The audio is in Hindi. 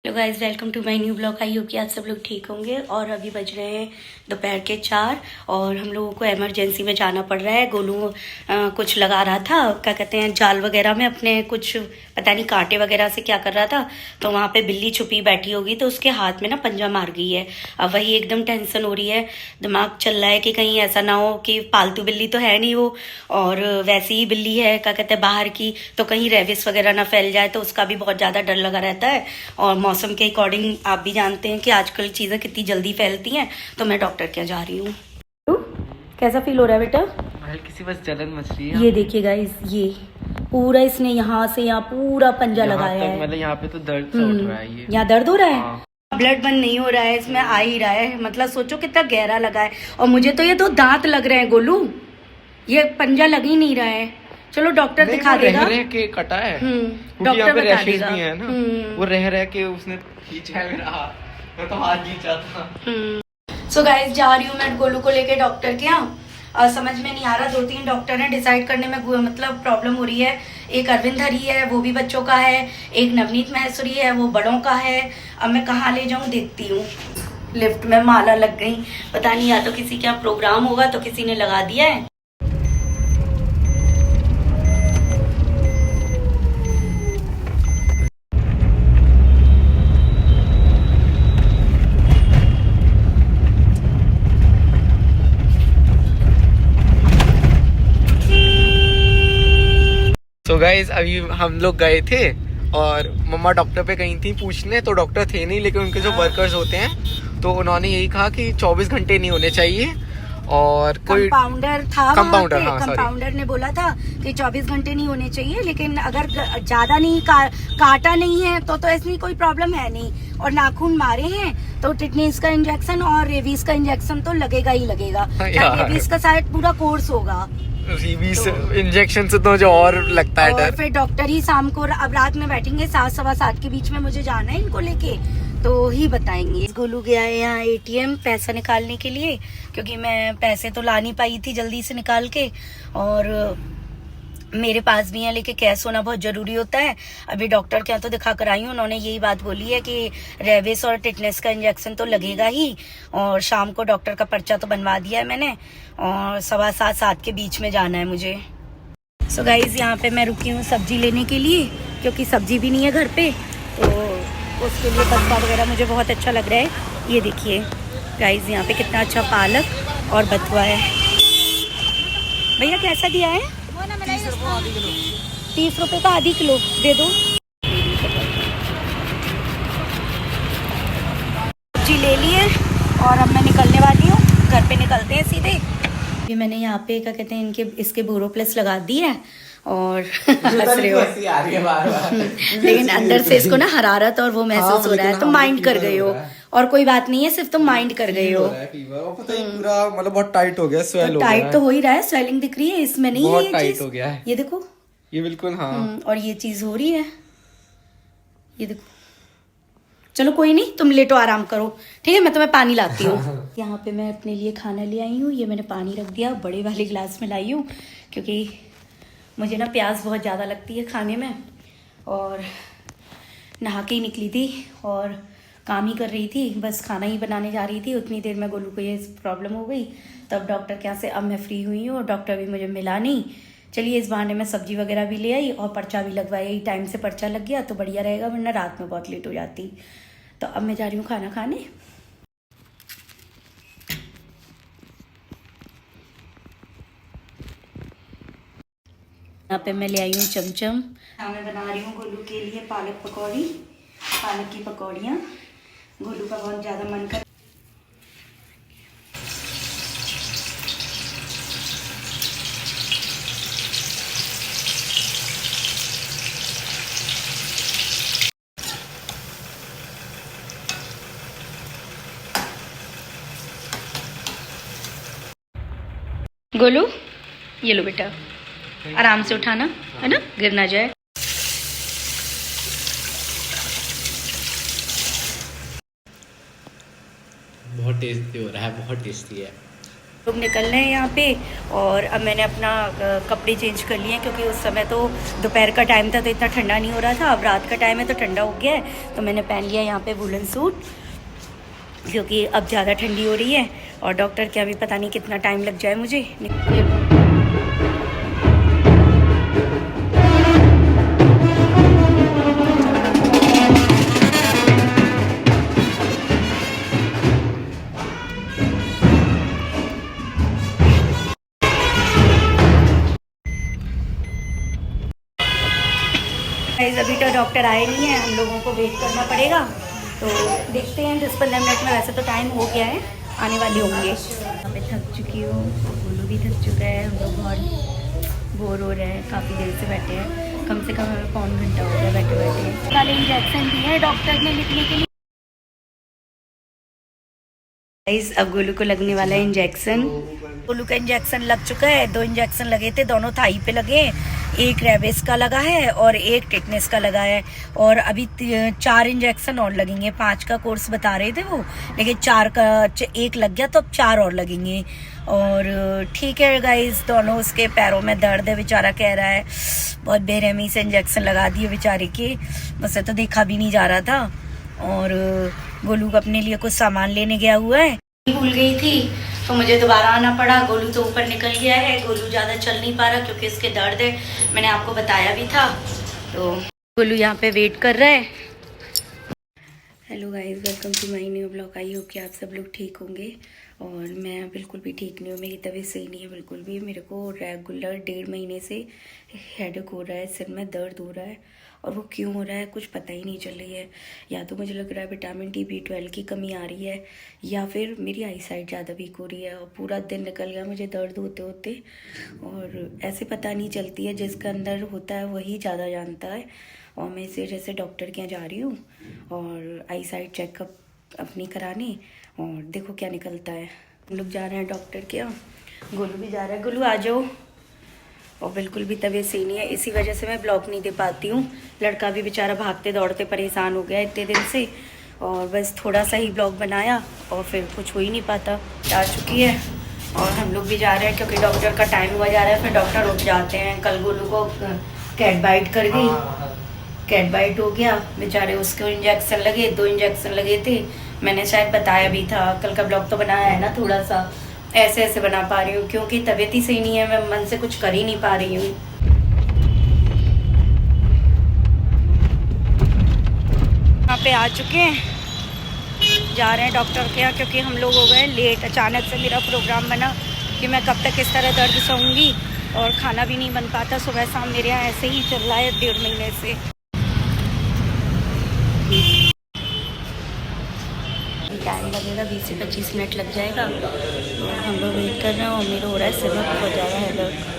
Hello guys, welcome to my new blog. I hope कि आज सब लोग ठीक होंगे। और अभी बज रहे हैं दोपहर के 4 और हम लोगों को इमरजेंसी में जाना पड़ रहा है। गोलू कुछ लगा रहा था, क्या कहते हैं, जाल वगैरह में अपने कुछ पता नहीं कांटे वगैरह से क्या कर रहा था, तो वहाँ पे बिल्ली छुपी बैठी होगी तो उसके हाथ में ना पंजा मार गई है। अब वही एकदम टेंशन हो रही है, दिमाग चल रहा है कि कहीं ऐसा ना हो कि पालतू बिल्ली तो है नहीं वो, और वैसी ही बिल्ली है, क्या कहते हैं, बाहर की, तो कहीं रेबिस वगैरह ना फैल जाए, तो उसका भी बहुत ज़्यादा डर लगा रहता है। और मौसम के अकॉर्डिंग आप भी जानते हैं कि आजकल चीज़ें कितनी जल्दी फैलती हैं, तो मैं डॉक्टर के यहाँ जा रही हूँ। कैसा फील हो रहा है बेटा? किसी बस जलन मच रही है। ये देखिए गाइस, ये पूरा इसने यहाँ से यहाँ पूरा पंजा लगाया है। मतलब यहाँ पे तो दर्द सा उठ रहा है। ये यहाँ दर्द हो रहा है। हाँ। ब्लड बंद नहीं हो रहा है, इसमें आ ही रहा है। मतलब सोचो कितना गहरा लगा है। और मुझे तो ये 2 दांत लग रहे हैं गोलू, ये पंजा लग ही नहीं रहा है। चलो डॉक्टर दिखा देगा। रह के कटा है। डॉक्टर बता देगा। भी है ना, वो रह के उसने खींचा है मेरा हाथ, मैं तो हाथ खींचा था। सो गाइस, जा रही हूँ मैं गोलू को लेके डॉक्टर के यहाँ। समझ में नहीं आ रहा, 2-3 डॉक्टर हैं, डिसाइड करने में मतलब प्रॉब्लम हो रही है। एक अरविंद हरी है, वो भी बच्चों का है। एक नवनीत महेश्वरी है, वो बड़ों का है। अब मैं कहाँ ले जाऊँ देखती हूँ। लिफ्ट में माला लग गई, पता नहीं, या तो किसी का प्रोग्राम होगा तो किसी ने लगा दिया है। तो गाइस, अभी हम लोग गए थे और मम्मा डॉक्टर पे गई थी पूछने, तो डॉक्टर थे नहीं, लेकिन उनके जो वर्कर्स होते हैं तो उन्होंने यही कहा कि 24 घंटे नहीं होने चाहिए। और कोई कंपाउंडर था, कंपाउंडर ने बोला था कि 24 घंटे नहीं होने चाहिए, लेकिन अगर ज्यादा नहीं काटा नहीं है तो ऐसी कोई प्रॉब्लम है नहीं। और नाखून मारे हैं तो टिटनेस का इंजेक्शन और रेबीज का इंजेक्शन तो लगेगा ही लगेगा। रेबीज का शायद पूरा कोर्स होगा। रेबीज इंजेक्शन से तो जो और लगता है डर। फिर डॉक्टर ही शाम को, अब रात में बैठेंगे 7, 7:15 के बीच में मुझे जाना है इनको लेके, तो ही बताएंगे। गोलू गया है यहाँ ATM पैसा निकालने के लिए, क्योंकि मैं पैसे तो ला नहीं पाई थी जल्दी से निकाल के, और मेरे पास भी है, लेके कैश होना बहुत जरूरी होता है। अभी डॉक्टर के यहाँ तो दिखा कर आई हूँ, उन्होंने यही बात बोली है कि रेबिस और टिटनेस का इंजेक्शन तो लगेगा ही। और शाम को डॉक्टर का पर्चा तो बनवा दिया है मैंने, और 7:15 7 के बीच में जाना है मुझे। सो गाइज, यहाँ पे मैं रुकी हूँ सब्जी लेने के लिए, क्योंकि सब्जी भी नहीं है घर पे, तो उसके लिए बथुआ वगैरह मुझे बहुत अच्छा लग रहा है। ये देखिए गाइज, यहाँ पे कितना अच्छा पालक और बथुआ है। भैया कैसा दिया है? 30 रुपए का आधी किलो दे दो। सब्जी ले लिए और अब मैं निकलने वाली हूँ, घर पे निकलते हैं सीधे। ये मैंने यहाँ पे, क्या कहते हैं, इसके बोरोप्लस लगा दी है और हंस रहे हो लेकिन अंदर से इसको ना हरारत और वो महसूस हो रहा है, तो माइंड कर गए हो। और कोई बात नहीं है, सिर्फ तुम माइंड कर गए हो। पूरा मतलब बहुत टाइट हो गया, स्वेल हो गया है। टाइट तो हो ही रहा है, स्वेलिंग दिख रही है इसमें, नहीं है बहुत ये टाइट चीज। हो गया है ये देखो, ये बिल्कुल। हाँ। और ये चीज हो रही है, ये देखो। चलो कोई नहीं, तुम लेटो, आराम करो, ठीक है, मैं तुम्हें पानी लाती हूँ। यहाँ पे मैं अपने लिए खाना ले आई हूँ, ये मैंने पानी रख दिया, बड़े वाले गिलास में लाई हूँ, क्योंकि मुझे ना प्यास बहुत ज़्यादा लगती है खाने में। और नहा के ही निकली थी और काम ही कर रही थी, बस खाना ही बनाने जा रही थी। उतनी देर में गोलू को ये प्रॉब्लम हो गई, तब डॉक्टर के यहाँ से अब मैं फ्री हुई हूँ, और डॉक्टर भी मुझे मिला नहीं। चलिए, इस बहाने मैं सब्जी वगैरह भी ले आई और पर्चा भी लगवाया। यही टाइम से पर्चा लग गया तो बढ़िया रहेगा, वरना रात में बहुत लेट हो जाती। तो अब मैं जा रही हूँ खाना खाने। यहाँ पे मैं ले आई हूँ चमचम। मैं बना रही हूँ गोलू के लिए पालक पकौड़ी, पालक की पकौड़ियाँ। गोलू का बहुत ज़्यादा मन कर। गोलू, ये लो बेटा, आराम से उठाना, है ना, गिर ना जाए। बहुत टेस्टी हो रहा है, बहुत टेस्टी है। लोग निकल रहे हैं यहाँ पे और अब मैंने अपना कपड़े चेंज कर लिए हैं क्योंकि उस समय तो दोपहर का टाइम था तो इतना ठंडा नहीं हो रहा था। अब रात का टाइम है तो ठंडा हो गया है, तो मैंने पहन लिया यहाँ पे वुलन सूट क्योंकि अब ज़्यादा ठंडी हो रही है और डॉक्टर के अभी पता नहीं कितना टाइम लग जाए मुझे। अभी तो डॉक्टर आए नहीं है, हम लोगों को वेट करना पड़ेगा, तो देखते हैं 10-15 मिनट में। वैसे तो टाइम हो गया है, आने वाले होंगे। मैं थक चुकी हूँ, गोलू भी थक चुका है, हम लोग बहुत बोर हो रहे हैं, काफ़ी देर से बैठे हैं, कम से कम हमें पौन घंटा हो गया बैठे बैठे। वाले इंजेक्शन दिए हैं डॉक्टर ने लिखने के लिए। अब गोलू को लगने वाला है इंजेक्शन। गोलू का इंजेक्शन लग चुका है, 2 इंजेक्शन लगे थे, दोनों थाई पे लगे। एक रेबिस का लगा है और एक टिटनेस का लगा है और अभी 4 इंजेक्शन और लगेंगे। 5 का कोर्स बता रहे थे वो, लेकिन 4 का 1 लग गया तो अब 4 और लगेंगे। और ठीक है गाइस, दोनों उसके पैरों में दर्द है, बेचारा कह रहा है। बहुत बेरहमी से इंजेक्शन लगा दिए बेचारे के, मुझसे तो देखा भी नहीं जा रहा था। और गोलू अपने लिए कुछ सामान लेने गया हुआ है, भूल गई थी तो मुझे दोबारा आना पड़ा। गोलू तो ऊपर निकल गया है, गोलू ज़्यादा चल नहीं पा रहा क्योंकि इसके दर्द है, मैंने आपको बताया भी था। तो गोलू यहाँ पे वेट कर रहा है। Hello guys, welcome to my new blog. I hope कि आप सब लोग ठीक होंगे और मैं बिल्कुल भी ठीक नहीं हूँ, मेरी तबीयत सही नहीं है बिल्कुल भी। मेरे को रेगुलर 1.5 महीने से हेडेक हो रहा है, सिर में दर्द हो रहा है और वो क्यों हो रहा है कुछ पता ही नहीं चल रही है। या तो मुझे लग रहा है विटामिन डी B12 की कमी आ रही है या फिर मेरी आई साइट ज़्यादा वीक हो रही है। और पूरा दिन निकल गया मुझे दर्द होते होते और ऐसे पता नहीं चलती है, जिसका अंदर होता है वही ज़्यादा जानता है। और मैं इसी वजह से डॉक्टर के यहाँ जा रही हूँ और आई साइट चेकअप अपनी कराने, और देखो क्या निकलता है। हम लोग जा रहे हैं डॉक्टर के यहाँ, गोलू भी जा रहा है। गोलू आ जाओ। और बिल्कुल भी तबीयत सही नहीं है, इसी वजह से मैं ब्लॉग नहीं दे पाती हूँ। लड़का भी बेचारा भागते दौड़ते परेशान हो गया इतने दिन से, और बस थोड़ा सा ही ब्लॉग बनाया और फिर कुछ हो ही नहीं पाता। आ चुकी है और हम लोग भी जा रहे हैं क्योंकि डॉक्टर का टाइम हुआ जा रहा है, फिर डॉक्टर उठ जाते हैं। कल गोलू को कैट बाइट कर गई, कैट बाइट हो गया बेचारे, उसको इंजेक्शन लगे, 2 इंजेक्शन लगे थे। मैंने शायद बताया भी था, कल का ब्लॉग तो बनाया है ना, थोड़ा सा ऐसे ऐसे बना पा रही हूँ क्योंकि तबीयत ही सही नहीं है, मैं मन से कुछ कर ही नहीं पा रही हूँ। यहाँ पे आ चुके हैं, जा रहे हैं डॉक्टर के यहाँ क्योंकि हम लोग हो गए लेट। अचानक से मेरा प्रोग्राम बना कि मैं कब तक इस तरह दर्द सहूँगी और खाना भी नहीं बन पाता। सुबह शाम मेरे यहाँ ऐसे ही चल रहा है 1.5 महीने से। टाइम लगेगा, 20 से 25 मिनट लग जाएगा। हम लोग वेट कर रहे हैं और मेरा हो रहा है सिर में बहुत ज़्यादा है दर्द।